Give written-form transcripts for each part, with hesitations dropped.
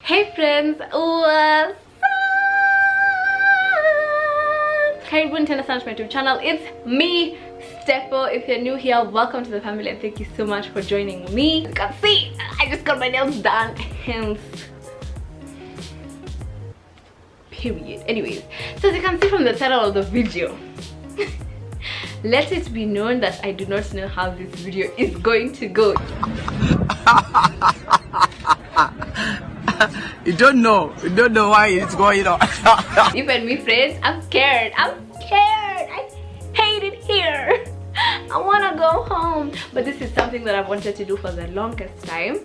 Hey friends, what's up? Karibuni tena sana to my YouTube channel. It's me, Steppo. If you're new here, welcome to the family and thank you so much for joining me. You can see I just got my nails done, hence period. Anyways, so as you can see from the title of the video, let it be known that I do not know how this video is going to go. You don't know why it's going on. You and me friends, I'm scared. I hate it here. I want to go home, but this is something that I've wanted to do for the longest time.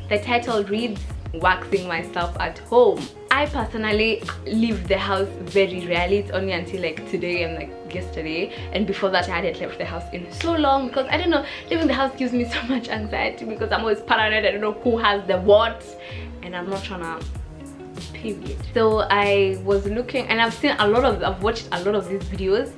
The title reads waxing myself at home. I personally leave the house very rarely. It's only until like today and like yesterday, and before that I hadn't left the house in so long because I don't know, leaving the house gives me so much anxiety because I'm always paranoid. I don't know who has the what and I'm not trying to period. So I was looking and I've watched a lot of these videos,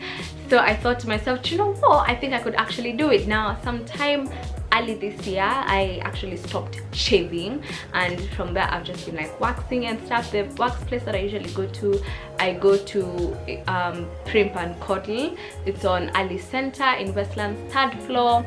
so I thought to myself, you know what, I think I could actually do it. Now sometime early this year I actually stopped shaving, and from there I've just been like waxing and stuff. The wax place that I usually go to, I go to Primp and Coddle. It's on Ali Center in Westland's 3rd floor.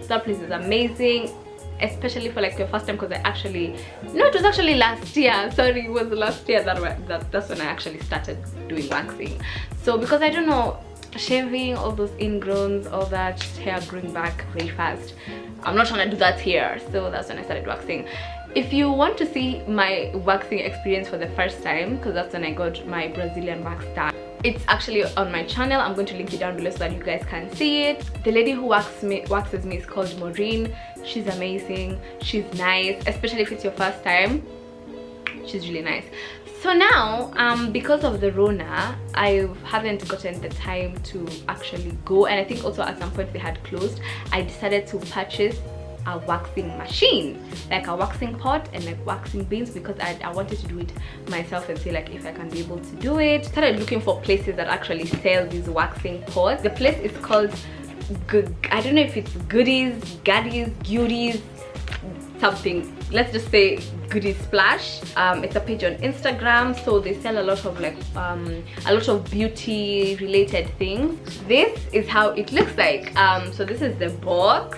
That place is amazing, especially for like your first time, because it was actually last year. Sorry, it was last year that's when I actually started doing waxing. So because I don't know, shaving, all those ingrowns, all that hair growing back very fast, I'm not trying to do that here. So that's when I started waxing. If you want to see my waxing experience for the first time, because that's when I got my Brazilian wax done, it's actually on my channel. I'm going to link it down below so that you guys can see it. The lady who waxes me is called Maureen. She's amazing, she's nice, especially if it's your first time. She's really nice. So now because of the Rona, I haven't gotten the time to actually go, and I think also at some point they had closed. I decided to purchase a waxing machine, like a waxing pot and like waxing beans, because I wanted to do it myself and see like if I can be able to do it. Started looking for places that actually sell these waxing pots. The place is called I don't know if it's Guddy something, let's just say Guddy Splash. It's a page on Instagram, so they sell a lot of like a lot of beauty related things. This is how it looks like. So this is the box.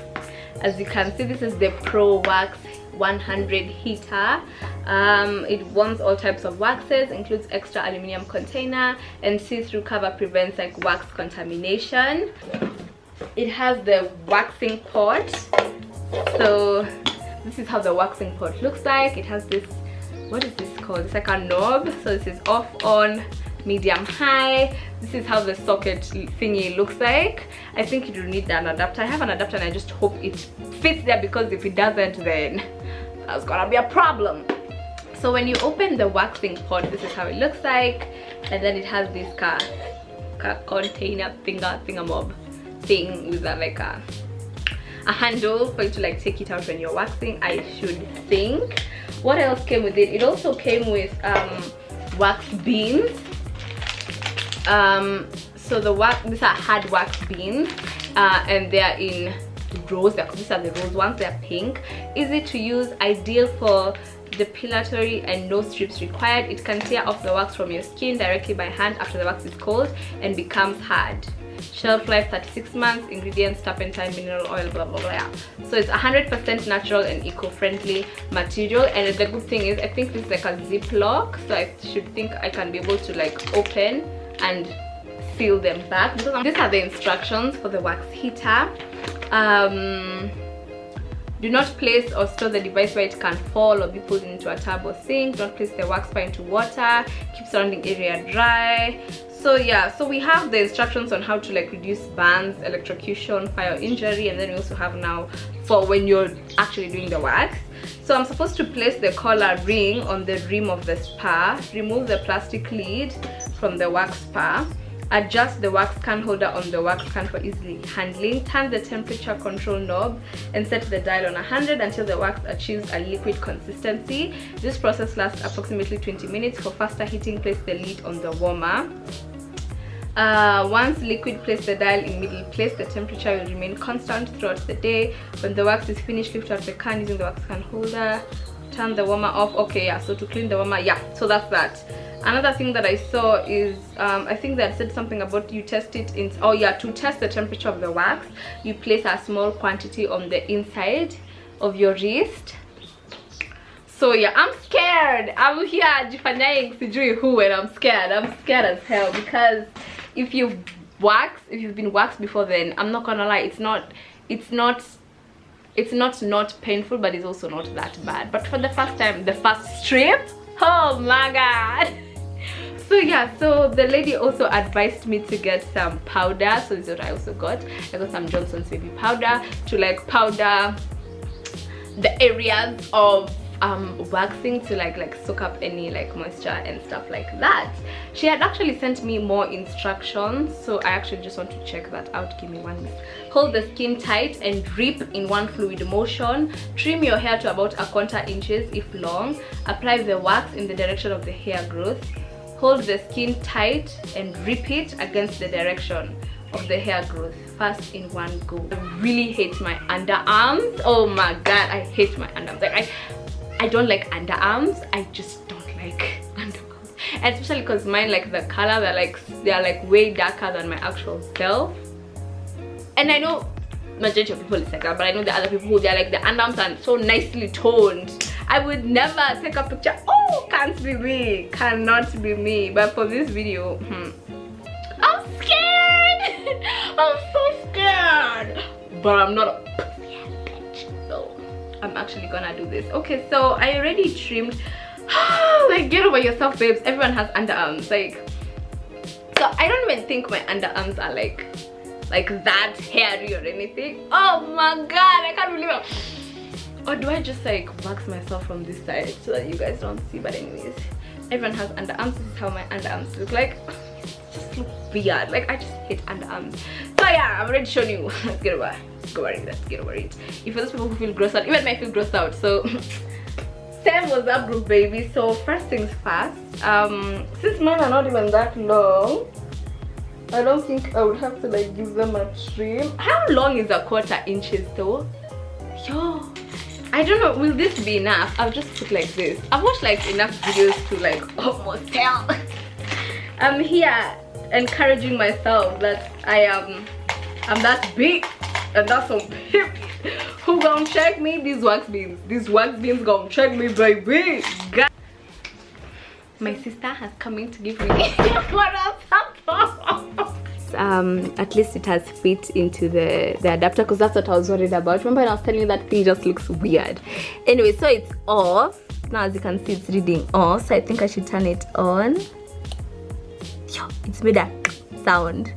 As you can see, this is the Pro Wax 100 heater. It warms all types of waxes, includes extra aluminum container, and see-through cover prevents like wax contamination. It has the waxing pot. So this is how the waxing pot looks like. It has this, what is this called? It's like a knob. So this is off, on, medium, high. This is how the socket thingy looks like. I think you will need an adapter. I have an adapter and I just hope it fits there, because if it doesn't, then that's gonna be a problem. So when you open the waxing pot, this is how it looks like, and then it has this container thingamob thing with like a handle for you to like take it out when you're waxing, I should think. What else came with it? It also came with wax beans. So these are hard wax beans, and they are in rose. These are the rose ones. They are pink, easy to use, ideal for depilatory and no strips required. It can tear off the wax from your skin directly by hand after the wax is cold and becomes hard. Shelf life 36 months. Ingredients: turpentine, mineral oil, blah blah blah. So it's 100% natural and eco-friendly material, and the good thing is I think this is like a ziplock, so I should think I can be able to like open and seal them back. These are the instructions for the wax heater. Do not place or store the device where it can fall or be pulled into a tub or sink. Don't place the wax bar into water. Keep surrounding area dry. So yeah, so we have the instructions on how to like reduce burns, electrocution, fire injury, and then we also have now for when you're actually doing the wax. So I'm supposed to place the collar ring on the rim of the spar, remove the plastic lid from the wax spar, adjust the wax can holder on the wax can for easily handling, turn the temperature control knob and set the dial on 100 until the wax achieves a liquid consistency. This process lasts approximately 20 minutes. For faster heating, place the lid on the warmer. Once liquid, place the dial in middle place. The temperature will remain constant throughout the day. When the wax is finished, lift out the can using the wax can holder. turn the warmer off. Okay, yeah, so to clean the warmer, yeah, so that's that. Another thing that I saw is I think that said something about you test it in, oh yeah, to test the temperature of the wax, you place a small quantity on the inside of your wrist. So yeah, I'm scared. I'm here jifanying sijui who, and I'm scared as hell, because if you've been waxed before, then I'm not gonna lie, it's not painful, but it's also not that bad. But for the first time, the first strip, oh my god. So yeah, so the lady also advised me to get some powder, so this is what I also got. I got some Johnson's baby powder to like powder the areas of waxing, to like soak up any like moisture and stuff like that. She had actually sent me more instructions, so I actually just want to check that out. Give me 1 minute. Hold the skin tight and drip in one fluid motion. Trim your hair to about 1/4 inches if long. Apply the wax in the direction of the hair growth. Hold the skin tight and drip it against the direction of the hair growth, fast in one go. I really hate my underarms. Oh my god, I hate my underarms. Like I don't like underarms. I just don't like underarms, and especially because mine, like the color, they're like way darker than my actual self. And I know majority of people is like that, but I know the other people who they're like the underarms are so nicely toned. I would never take a picture. Oh, can't be me, cannot be me. But for this video, I'm scared. I'm so scared, but I'm not a pussy ass bitch, so I'm actually gonna do this. Okay, so I already trimmed. Like, get over yourself, babes. Everyone has underarms. Like, so I don't even think my underarms are like that hairy or anything. Oh my god, I can't believe it. Or do I just like wax myself from this side so that you guys don't see? But anyways, everyone has underarms. This is how my underarms look like. It just look weird. Like, I just hate underarms. So yeah, I've already shown you. Let's get over it. Let's get over it. If for those people who feel grossed out, even I feel grossed out. So Sam was up, group baby. So first things first, since mine are not even that long, I don't think I would have to like give them a trim. How long is 1/4 inches though? Yo, I don't know, will this be enough? I'll just put like this. I've watched like enough videos to like almost tell. I'm here encouraging myself that I'm that big, and that's some period. Who gonna check me? These wax beans gonna check me, baby. God. My sister has come in to give me what else? At least it has fit into the adapter, because that's what I was worried about. Remember when I was telling you that thing just looks weird? Anyway, so it's off now. As you can see, it's reading off, so I think I should turn it on. Yo, it's made a sound.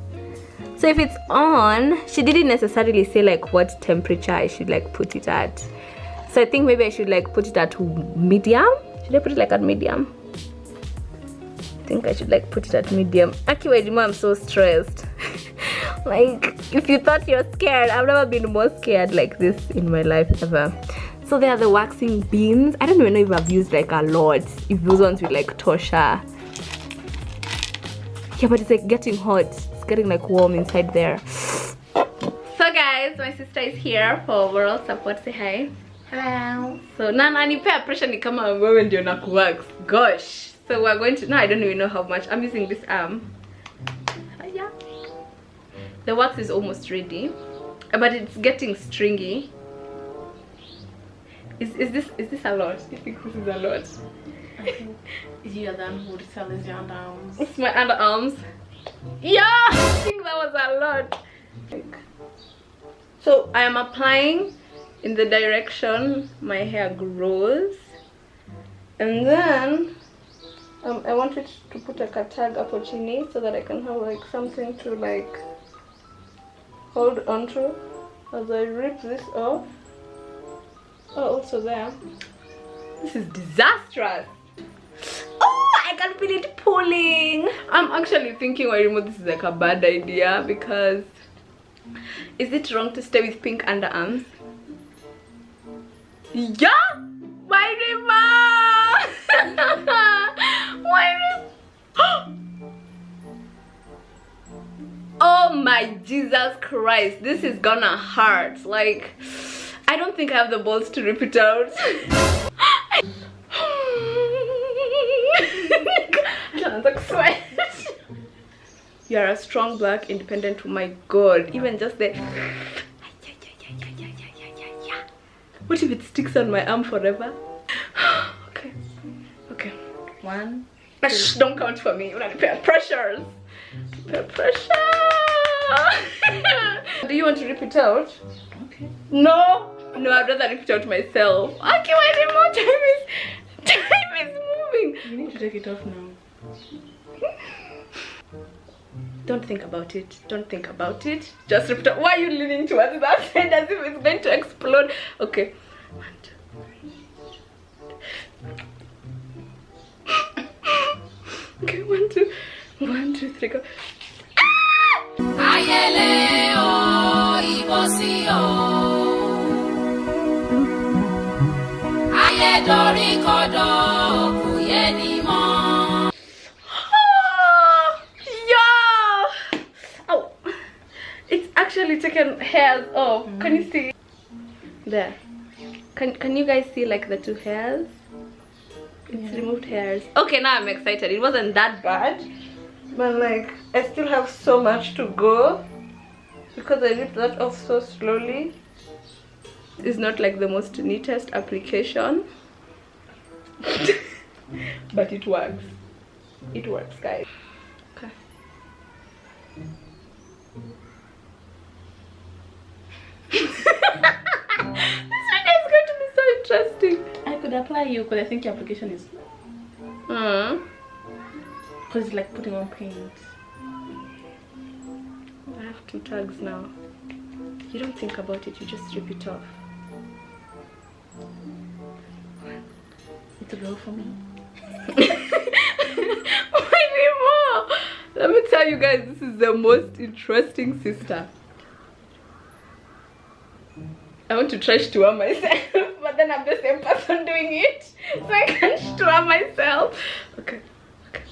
So if it's on, she didn't necessarily say like what temperature I should like put it at, so I think maybe I should like put it at medium. Should I put it like at medium? I think I should like put it at medium. Actually, I'm so stressed. Like, if you thought you're scared, I've never been more scared like this in my life ever. So there are the waxing beans. I don't even know if I've used like a lot, if those ones with like Tosha. Yeah, but it's like getting hot. It's getting like warm inside there. So guys, my sister is here for moral support. Say hi. Hello. So Nana, ni pay pressure ni kama wewe ndio na kuwax. Gosh. So we're going to, no, I don't even know how much. I'm using this arm. Yeah. The wax is almost ready, but it's getting stringy. Is this a lot? You think this is a lot? I think you're the one who would tell his underarms. It's my underarms. Yeah, I think that was a lot. So I am applying in the direction my hair grows, and then I wanted to put a tag up chini so that I can have like something to like hold onto as I rip this off. Oh, also there. This is disastrous. Oh, I can feel it pulling. I'm actually thinking, Wairimu, this is like a bad idea, because is it wrong to stay with pink underarms? Yeah, Wairimu. Oh my Jesus Christ, this is gonna hurt. Like, I don't think I have the balls to rip it out. You're a strong, black, independent woman. My God, even just the... What if it sticks on my arm forever? Okay. Okay. 1, 2. Don't count for me. Pressures. Pressure. Do you want to rip it out? Okay. No. No, I'd rather rip it out myself. Okay, why more time is moving. You need to take it off now. Don't think about it. Don't think about it. Just rip it out. Why are you leaning towards that side as if it's going to explode? Okay. 1, 2. Okay, 1, 2. 1, 2, 3, go. It's actually taken hairs off. Can you see? There. Can you guys see like the 2 hairs? It's removed hairs. Okay, now I'm excited. It wasn't that bad, but like I still have so much to go because I ripped that off so slowly. It's not like the most neatest application, but it works. It works, guys. Okay. This video is going to be so interesting. I could apply you because I think your application is... Because it's like putting on paint. I have 2 tags now. You don't think about it, you just rip it off. It's a girl for me. Wairimu! Let me tell you guys, this is the most interesting sister. I want to try shtua myself, but then I'm the same person doing it, so I can't shtua myself. Okay. Okay.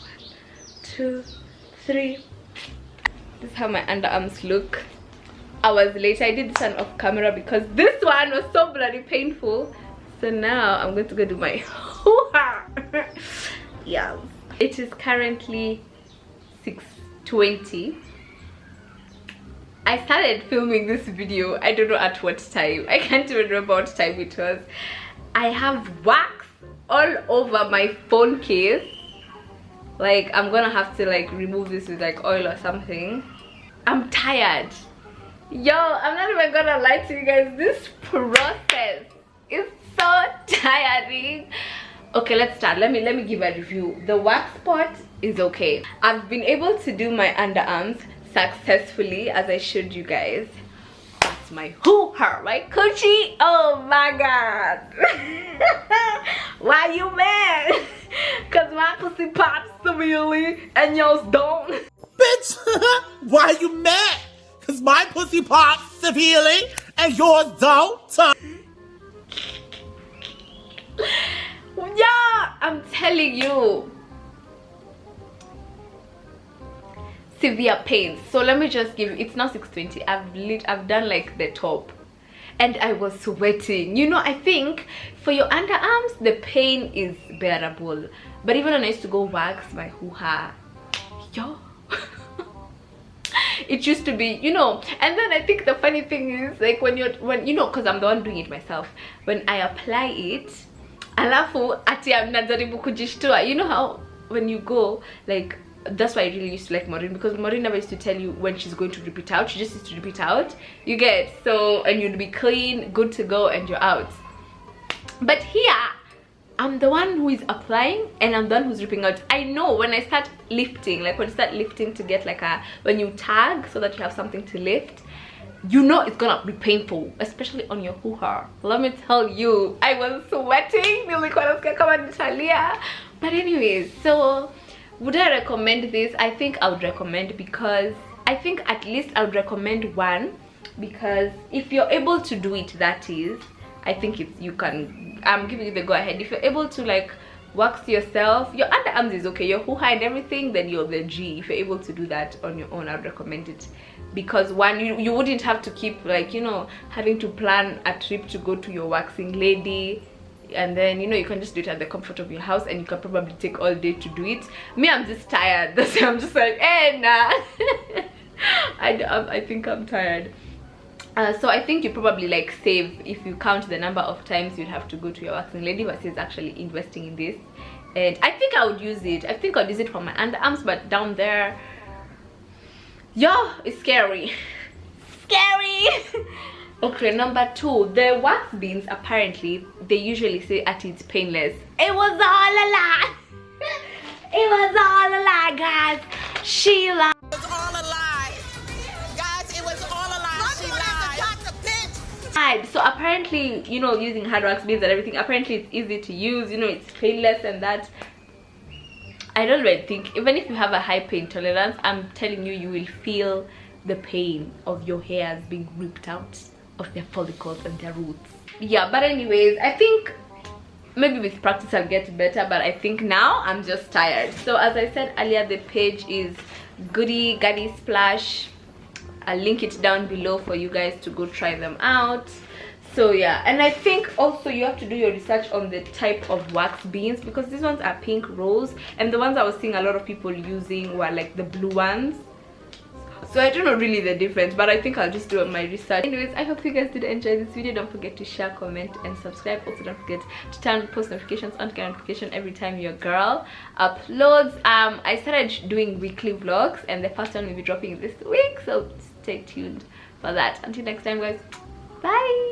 1, 2, 3. This is how my underarms look. Hours later, I did this one off camera because this one was so bloody painful. So now I'm going to go do my hoo-ha. Yeah. It is currently 6:20. I started filming this video, I don't know at what time. I can't even remember what time it was. I have wax all over my phone case. Like I'm gonna have to like remove this with like oil or something. I'm tired. Yo, I'm not even gonna lie to you guys. This process is so tiring. Okay, let's start. Let me give a review. The wax spot is okay. I've been able to do my underarms successfully as I showed you guys. That's my hoo-ha, my coochie. Oh my god. Why you mad? Cause my pussy pops severely and yours don't. Bitch, why you mad? Cause my pussy pops severely and yours don't. Yeah, I'm telling you. Severe pains. So let me just give you, it's now 6:20. I've done like the top and I was sweating. You know, I think for your underarms the pain is bearable, but even when I used to go wax my hoo-ha, yo, it used to be, you know. And then I think the funny thing is like when you know, because I'm the one doing it myself, when I apply it alafu ati najaribu kujishtua. You know how when you go like, that's why I really used to like Maureen, because Maureen never used to tell you when she's going to rip it out. She just used to rip it out, you get, so, and you'd be clean, good to go, and you're out. But here I'm the one who is applying and I'm the one who's ripping out. I know when I start lifting, like when you start lifting to get like a, when you tag so that you have something to lift, you know it's gonna be painful, especially on your hoo-ha. Let me tell you, I was sweating, but anyways, so would I recommend this? I think I would recommend, because I think at least I would recommend one, because if you're able to do it, that is, I think it's, you can, I'm giving you the go ahead. If you're able to like wax yourself, your underarms is okay, your hoo-ha and everything, then you're the G. If you're able to do that on your own, I'd recommend it, because one, you wouldn't have to keep like, you know, having to plan a trip to go to your waxing lady. and then, you know, you can just do it at the comfort of your house, and you can probably take all day to do it. Me, I'm just tired. That's why I'm just like, nah. I think I'm tired. So I think you probably like save, if you count the number of times you'd have to go to your waxing lady versus actually investing in this. And I think I would use it. I think I'd use it for my underarms, but down there, yo, it's scary. Scary. Okay, number 2, the wax beans, apparently they usually say at it's painless. It was all a lie. It was all a lie, guys. She lied. It was all a lie. Guys, it was all a lie. She lied. So apparently, you know, using hard wax beads and everything, apparently it's easy to use, you know, it's painless and that. I don't really think, even if you have a high pain tolerance, I'm telling you, you will feel the pain of your hairs being ripped out of their follicles and their roots. Yeah, but anyways, I think maybe with practice I'll get better, but I think now I'm just tired. So as I said earlier, the page is Guddy Splash. I'll link it down below for you guys to go try them out. So yeah, and I think also you have to do your research on the type of wax beans, because these ones are pink rose, and the ones I was seeing a lot of people using were like the blue ones. So I don't know really the difference, but I think I'll just do my research. Anyways, I hope you guys did enjoy this video. Don't forget to share, comment and subscribe. Also don't forget to turn post notifications on, to get notification every time your girl uploads. I started doing weekly vlogs, and the first one will be dropping this week, so stay tuned for that. Until next time, guys, bye.